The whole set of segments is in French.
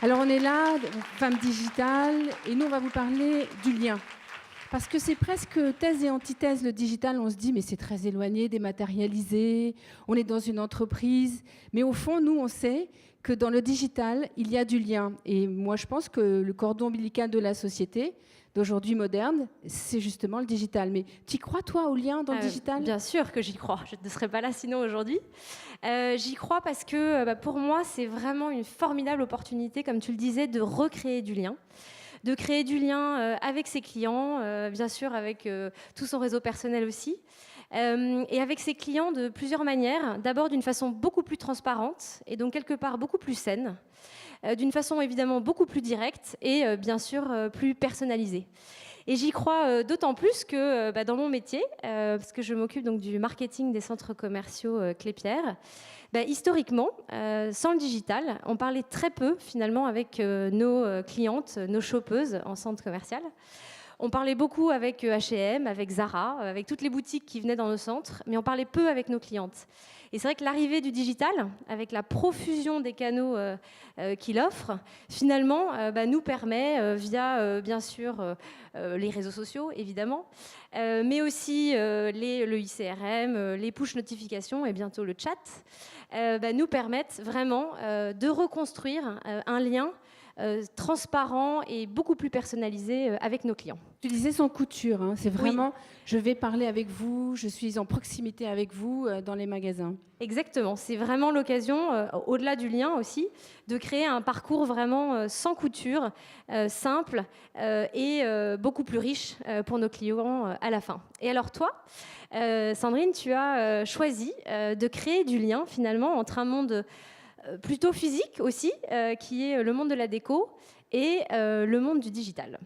Alors on est là, Femmes Digitales, et nous on va vous parler du lien. Parce que c'est presque thèse et antithèse, le digital. On se dit, mais c'est très éloigné, dématérialisé, on est dans une entreprise. Mais au fond, nous, on sait que dans le digital, il y a du lien. Et moi, je pense que le cordon ombilical de la société, d'aujourd'hui moderne, c'est justement le digital. Mais tu y crois, toi, au lien dans le digital ? Bien sûr que j'y crois. Je ne serais pas là sinon aujourd'hui. J'y crois parce que pour moi, c'est vraiment une formidable opportunité, comme tu le disais, de recréer du lien. De créer du lien avec ses clients, bien sûr avec tout son réseau personnel aussi, et avec ses clients de plusieurs manières. D'abord d'une façon beaucoup plus transparente et donc quelque part beaucoup plus saine, d'une façon évidemment beaucoup plus directe et bien sûr plus personnalisée. Et j'y crois d'autant plus que dans mon métier, parce que je m'occupe donc du marketing des centres commerciaux Clépierre, historiquement, sans le digital, on parlait très peu finalement avec nos clientes, nos shoppeuses en centre commercial. On parlait beaucoup avec H&M, avec Zara, avec toutes les boutiques qui venaient dans nos centres, mais on parlait peu avec nos clientes. Et c'est vrai que l'arrivée du digital, avec la profusion des canaux qu'il offre, finalement, nous permet, via bien sûr les réseaux sociaux, évidemment, mais aussi le ICRM, les push notifications et bientôt le chat, nous permettent vraiment de reconstruire un lien transparent et beaucoup plus personnalisé avec nos clients. Tu disais sans couture, hein, c'est vraiment, Oui. je vais parler avec vous, je suis en proximité avec vous dans les magasins. Exactement, c'est vraiment l'occasion, au-delà du lien aussi, de créer un parcours vraiment sans couture, simple et beaucoup plus riche pour nos clients à la fin. Et alors toi, Sandrine, tu as choisi de créer du lien finalement entre un monde plutôt physique aussi, qui est le monde de la déco, et le monde du digital.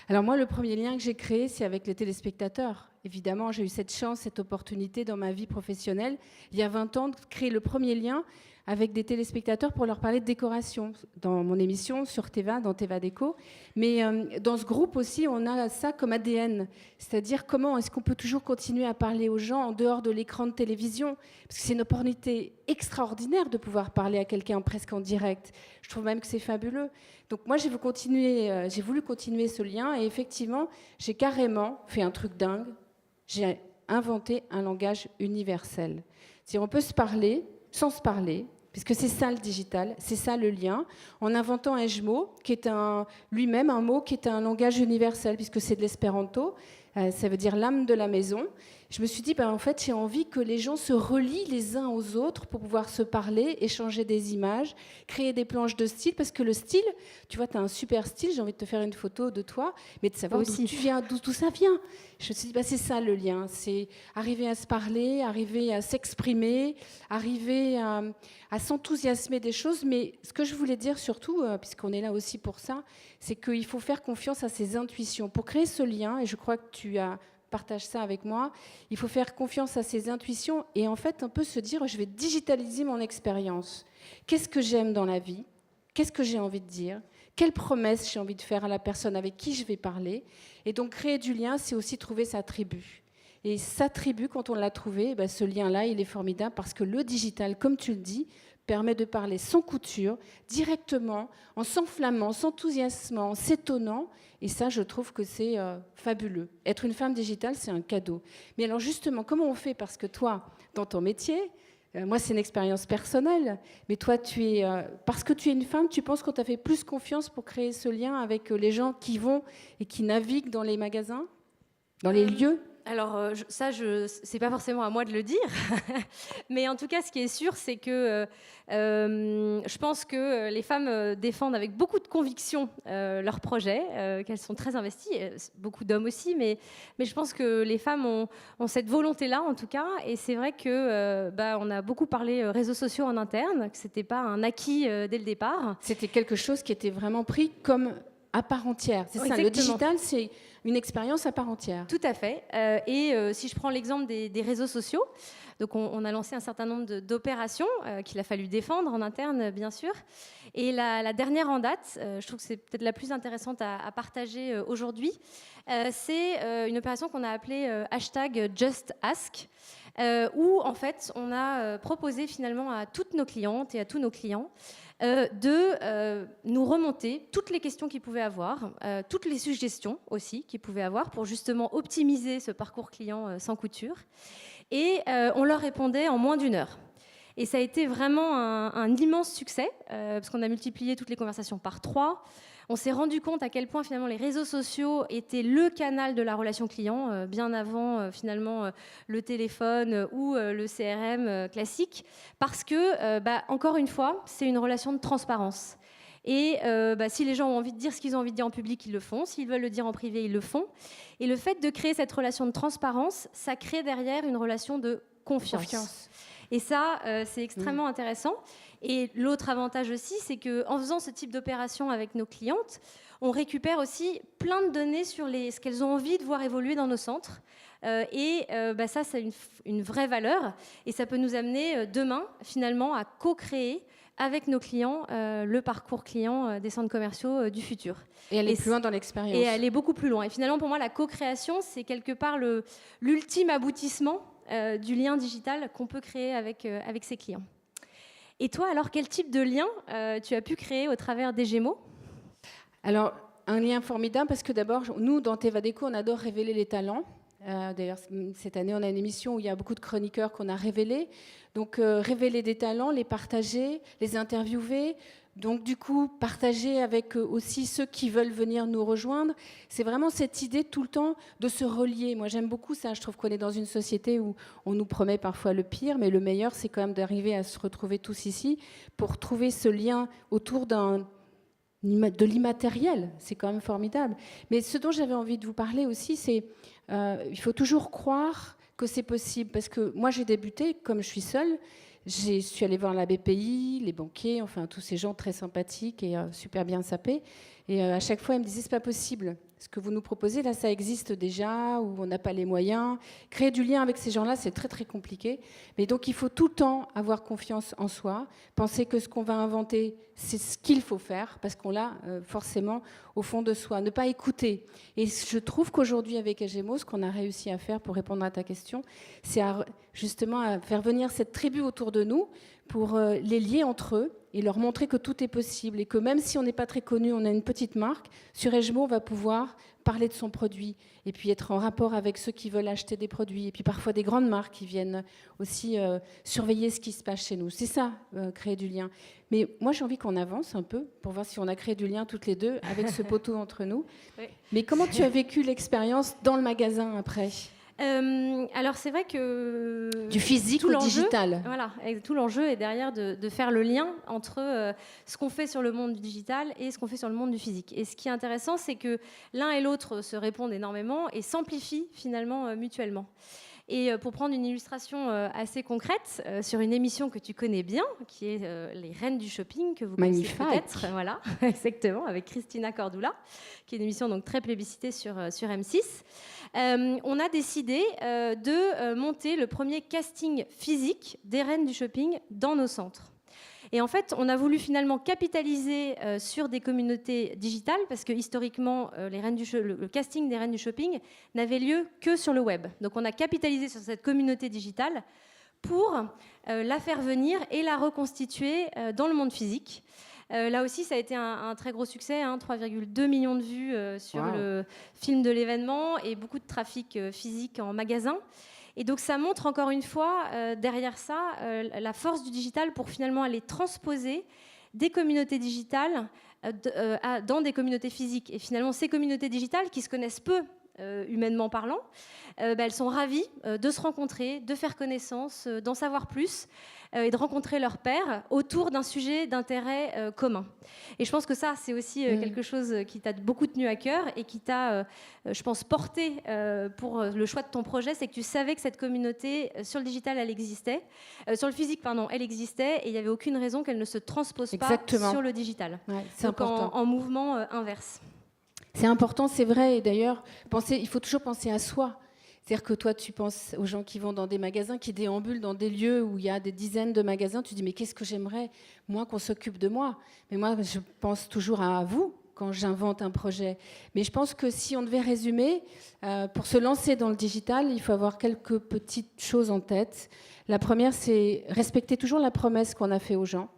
Alors moi, le premier lien que j'ai créé, c'est avec les téléspectateurs. Évidemment, j'ai eu cette chance, cette opportunité dans ma vie professionnelle, il y a 20 ans, de créer le premier lien avec des téléspectateurs pour leur parler de décoration dans mon émission sur Teva, dans Teva Déco. Mais dans ce groupe aussi, on a ça comme ADN, c'est-à-dire comment est-ce qu'on peut toujours continuer à parler aux gens en dehors de l'écran de télévision, parce que c'est une opportunité extraordinaire de pouvoir parler à quelqu'un presque en direct. Je trouve même que c'est fabuleux. Donc moi, j'ai voulu continuer ce lien et effectivement, j'ai carrément fait un truc dingue. J'ai inventé un langage universel. C'est-à-dire, on peut se parler sans se parler, puisque c'est ça le digital, c'est ça le lien, en inventant un mot qui est lui-même un mot qui est un langage universel, puisque c'est de l'espéranto, ça veut dire l'âme de la maison. Je me suis dit, en fait, j'ai envie que les gens se relient les uns aux autres pour pouvoir se parler, échanger des images, créer des planches de style, parce que le style, tu vois, tu as un super style, j'ai envie de te faire une photo de toi, mais de savoir d'où tu viens, d'où ça vient. Je me suis dit, c'est ça le lien, c'est arriver à se parler, arriver à s'exprimer, arriver à s'enthousiasmer des choses. Mais ce que je voulais dire surtout, puisqu'on est là aussi pour ça, c'est qu'il faut faire confiance à ses intuitions. Pour créer ce lien, et je crois que tu partages ça avec moi, il faut faire confiance à ses intuitions et en fait un peu se dire, je vais digitaliser mon expérience. Qu'est-ce que j'aime dans la vie ? Qu'est-ce que j'ai envie de dire ? Quelle promesse j'ai envie de faire à la personne avec qui je vais parler ? Et donc créer du lien, c'est aussi trouver sa tribu. Et sa tribu, quand on l'a trouvée, ce lien-là, il est formidable parce que le digital, comme tu le dis, permet de parler sans couture, directement, en s'enflammant, s'enthousiasmant, en s'étonnant. Et ça, je trouve que c'est fabuleux. Être une femme digitale, c'est un cadeau. Mais alors justement, comment on fait ? Parce que toi, dans ton métier, moi, c'est une expérience personnelle, mais toi, parce que tu es une femme, tu penses qu'on t'a fait plus confiance pour créer ce lien avec les gens qui vont et qui naviguent dans les magasins, dans les lieux ? Alors c'est pas forcément à moi de le dire, mais en tout cas, ce qui est sûr, c'est que je pense que les femmes défendent avec beaucoup de conviction leurs projets, qu'elles sont très investies, beaucoup d'hommes aussi, mais je pense que les femmes ont cette volonté-là, en tout cas, et c'est vrai que on a beaucoup parlé réseaux sociaux en interne, que c'était pas un acquis dès le départ. C'était quelque chose qui était vraiment pris comme à part entière, c'est ça. Le digital, c'est une expérience à part entière. Tout à fait. Si je prends l'exemple des réseaux sociaux, donc on a lancé un certain nombre d'opérations qu'il a fallu défendre en interne, bien sûr. Et la dernière en date, je trouve que c'est peut-être la plus intéressante à partager aujourd'hui, c'est une opération qu'on a appelée #JustAsk. où en fait on a proposé finalement à toutes nos clientes et à tous nos clients de nous remonter toutes les questions qu'ils pouvaient avoir, toutes les suggestions aussi qu'ils pouvaient avoir pour justement optimiser ce parcours client sans couture. Et on leur répondait en moins d'1 heure. Et ça a été vraiment un immense succès, parce qu'on a multiplié toutes les conversations par 3. On s'est rendu compte à quel point finalement les réseaux sociaux étaient le canal de la relation client, bien avant finalement le téléphone ou le CRM classique, parce que, encore une fois, c'est une relation de transparence. Et si les gens ont envie de dire ce qu'ils ont envie de dire en public, ils le font. S'ils veulent le dire en privé, ils le font. Et le fait de créer cette relation de transparence, ça crée derrière une relation de confiance. Et ça, c'est extrêmement intéressant. Et l'autre avantage aussi, c'est qu'en faisant ce type d'opération avec nos clientes, on récupère aussi plein de données sur ce qu'elles ont envie de voir évoluer dans nos centres. Ça, c'est une vraie valeur. Et ça peut nous amener demain, finalement, à co-créer avec nos clients le parcours client des centres commerciaux du futur. Et aller plus loin dans l'expérience. Et aller beaucoup plus loin. Et finalement, pour moi, la co-création, c'est quelque part l'ultime aboutissement du lien digital qu'on peut créer avec ses clients. Et toi, alors, quel type de lien tu as pu créer au travers des Gémeaux ? Alors, un lien formidable, parce que d'abord, nous, dans Teva Déco, on adore révéler les talents. D'ailleurs, cette année, on a une émission où il y a beaucoup de chroniqueurs qu'on a révélés. Donc, révéler des talents, les partager, les interviewer. Donc, du coup, partager avec aussi ceux qui veulent venir nous rejoindre. C'est vraiment cette idée tout le temps de se relier. Moi, j'aime beaucoup ça. Je trouve qu'on est dans une société où on nous promet parfois le pire, mais le meilleur, c'est quand même d'arriver à se retrouver tous ici pour trouver ce lien autour de l'immatériel. C'est quand même formidable. Mais ce dont j'avais envie de vous parler aussi, c'est il faut toujours croire que c'est possible. Parce que moi, j'ai débuté, comme je suis seule, je suis allée voir la BPI, les banquiers, enfin tous ces gens très sympathiques et super bien sapés. Et à chaque fois, ils me disaient, c'est pas possible. Ce que vous nous proposez, là, ça existe déjà, ou on n'a pas les moyens. Créer du lien avec ces gens-là, c'est très, très compliqué. Mais donc, il faut tout le temps avoir confiance en soi, penser que ce qu'on va inventer, c'est ce qu'il faut faire, parce qu'on l'a forcément au fond de soi. Ne pas écouter. Et je trouve qu'aujourd'hui, avec Agemo, ce qu'on a réussi à faire, pour répondre à ta question, c'est justement à faire venir cette tribu autour de nous pour les lier entre eux et leur montrer que tout est possible et que même si on n'est pas très connu, on a une petite marque, sur Egemo, on va pouvoir parler de son produit et puis être en rapport avec ceux qui veulent acheter des produits et puis parfois des grandes marques qui viennent aussi surveiller ce qui se passe chez nous. C'est ça, créer du lien. Mais moi, j'ai envie qu'on avance un peu pour voir si on a créé du lien toutes les deux avec ce poteau entre nous. Oui. Mais comment tu as vécu l'expérience dans le magasin après ? Alors c'est vrai que du physique au digital. Voilà, tout l'enjeu est derrière de faire le lien entre ce qu'on fait sur le monde du digital et ce qu'on fait sur le monde du physique. Et ce qui est intéressant, c'est que l'un et l'autre se répondent énormément et s'amplifient finalement mutuellement. Et pour prendre une illustration assez concrète sur une émission que tu connais bien, qui est Les Reines du Shopping, que vous connaissez peut-être, voilà, exactement, avec Christina Cordula, qui est une émission donc très plébiscitée sur M6. On a décidé de monter le premier casting physique des Reines du Shopping dans nos centres. Et en fait, on a voulu finalement capitaliser sur des communautés digitales parce que historiquement, le casting des Reines du Shopping n'avait lieu que sur le web. Donc on a capitalisé sur cette communauté digitale pour la faire venir et la reconstituer dans le monde physique. Là aussi, ça a été un très gros succès, 3,2 millions de vues sur le film de l'événement et beaucoup de trafic physique en magasin. Et donc ça montre encore une fois, derrière ça, la force du digital pour finalement aller transposer des communautés digitales dans des communautés physiques. Et finalement, ces communautés digitales qui se connaissent peu, humainement parlant, elles sont ravies de se rencontrer, de faire connaissance, d'en savoir plus et de rencontrer leurs pairs autour d'un sujet d'intérêt commun. Et je pense que ça, c'est aussi quelque chose qui t'a beaucoup tenu à cœur et qui t'a, je pense, porté pour le choix de ton projet, c'est que tu savais que cette communauté sur le digital, elle existait, sur le physique, pardon, elle existait, et il n'y avait aucune raison qu'elle ne se transpose pas sur le digital. Ouais, c'est donc important. En mouvement inverse. C'est important, c'est vrai. Et d'ailleurs, il faut toujours penser à soi. C'est-à-dire que toi, tu penses aux gens qui vont dans des magasins, qui déambulent dans des lieux où il y a des dizaines de magasins. Tu dis, mais qu'est-ce que j'aimerais, moi, qu'on s'occupe de moi. Mais moi, je pense toujours à vous, quand j'invente un projet. Mais je pense que si on devait résumer, pour se lancer dans le digital, il faut avoir quelques petites choses en tête. La première, c'est respecter toujours la promesse qu'on a faite aux gens.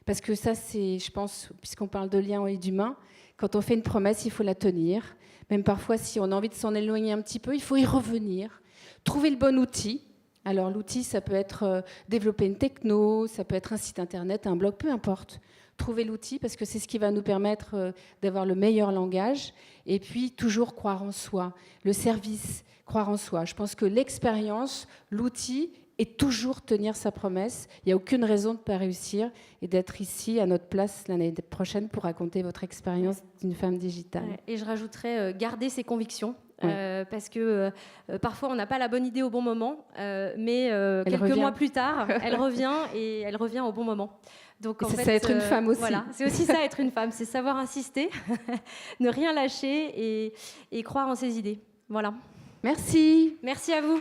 Parce que ça, c'est, je pense, puisqu'on parle de lien et d'humain, quand on fait une promesse, il faut la tenir. Même parfois, si on a envie de s'en éloigner un petit peu, il faut y revenir. Trouver le bon outil. Alors l'outil, ça peut être développer une techno, ça peut être un site internet, un blog, peu importe. Trouver l'outil parce que c'est ce qui va nous permettre d'avoir le meilleur langage. Et puis toujours croire en soi. Le service, croire en soi. Je pense que l'expérience, l'outil, et toujours tenir sa promesse. Il n'y a aucune raison de ne pas réussir et d'être ici à notre place l'année prochaine pour raconter votre expérience d'une femme digitale. Et je rajouterais garder ses convictions. Parce que parfois on n'a pas la bonne idée au bon moment, mais quelques mois plus tard, elle revient et elle revient au bon moment. Donc, c'est ça, être une femme aussi. Voilà, c'est aussi ça, être une femme, c'est savoir insister, ne rien lâcher et croire en ses idées. Voilà. Merci. Merci à vous.